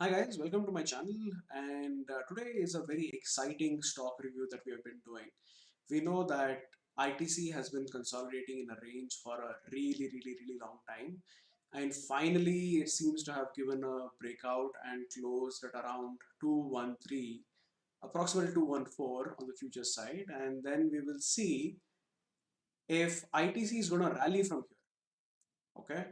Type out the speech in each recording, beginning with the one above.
Hi guys, welcome to my channel and today is a very exciting stock review that we have been doing. We know that ITC has been consolidating in a range for a really long time, and finally it seems to have given a breakout and closed at around 213, approximately 214 on the future side, and then we will see if ITC is going to rally from here. Okay,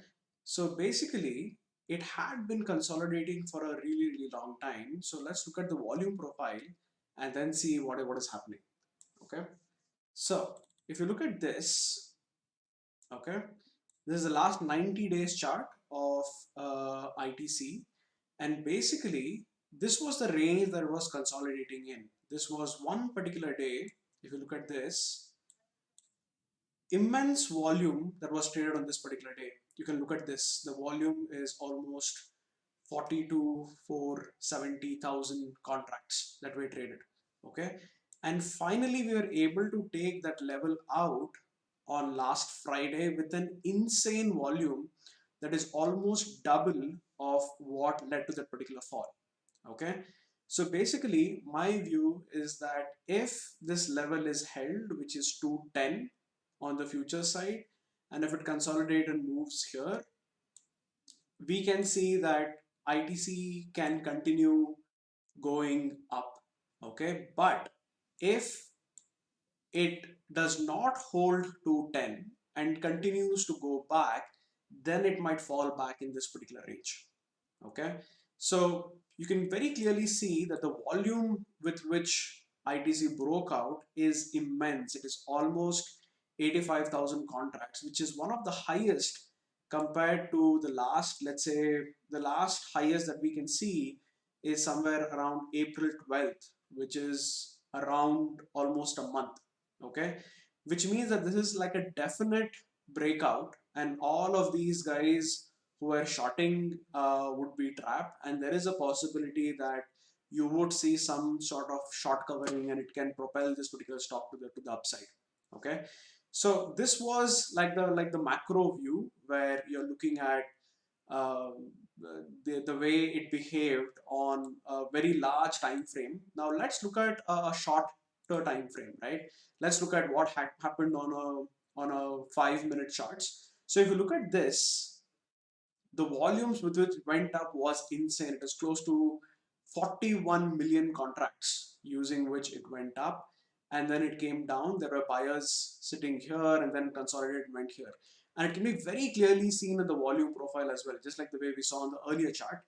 so basically it had been consolidating for a really long time. So let's look at the volume profile and then see what is happening. Okay, so if you look at this, okay, this is the last 90 days chart of ITC, and basically this was the range that was consolidating in. This was one particular day. If you look at this, immense volume that was traded on this particular day. You can look at this. The volume is almost 40 to 470,000 contracts that were traded. Okay. And finally, we were able to take that level out on last Friday with an insane volume that is almost double of what led to that particular fall. Okay. So basically, my view is that if this level is held, which is 210 on the future side, and if it consolidates and moves here, we can see that ITC can continue going up. Okay, but if it does not hold to 10 and continues to go back, then it might fall back in this particular range. Okay, so you can very clearly see that the volume with which ITC broke out is immense. It is almost 85,000 contracts, which is one of the highest compared to the last, let's say, the last highest that we can see is somewhere around April 12th, which is around almost a month. Okay, which means that this is like a definite breakout, and all of these guys who are shorting would be trapped, and there is a possibility that you would see some sort of short covering and it can propel this particular stock to the upside. Okay, so this was like the macro view where you're looking at the way it behaved on a very large time frame. Now let's look at a shorter time frame, right? Let's look at what happened on a 5-minute charts. So if you look at this, the volumes with which it went up was insane. It was close to 41 million contracts using which it went up, and then it came down. There were buyers sitting here and then consolidated went here. And it can be very clearly seen in the volume profile as well, just like the way we saw on the earlier chart.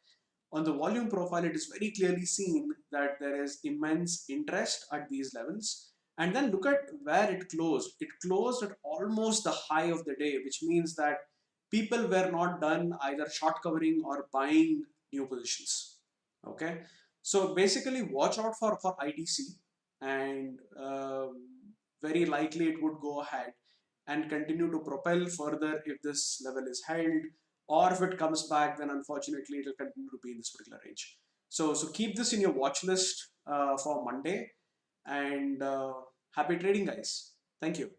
On the volume profile, it is very clearly seen that there is immense interest at these levels. And then look at where it closed. It closed at almost the high of the day, which means that people were not done either short covering or buying new positions. Okay, so basically watch out for ITC, and very likely it would go ahead and continue to propel further if this level is held, or if it comes back, then unfortunately it will continue to be in this particular range. So keep this in your watch list for Monday, and happy trading, guys. Thank you.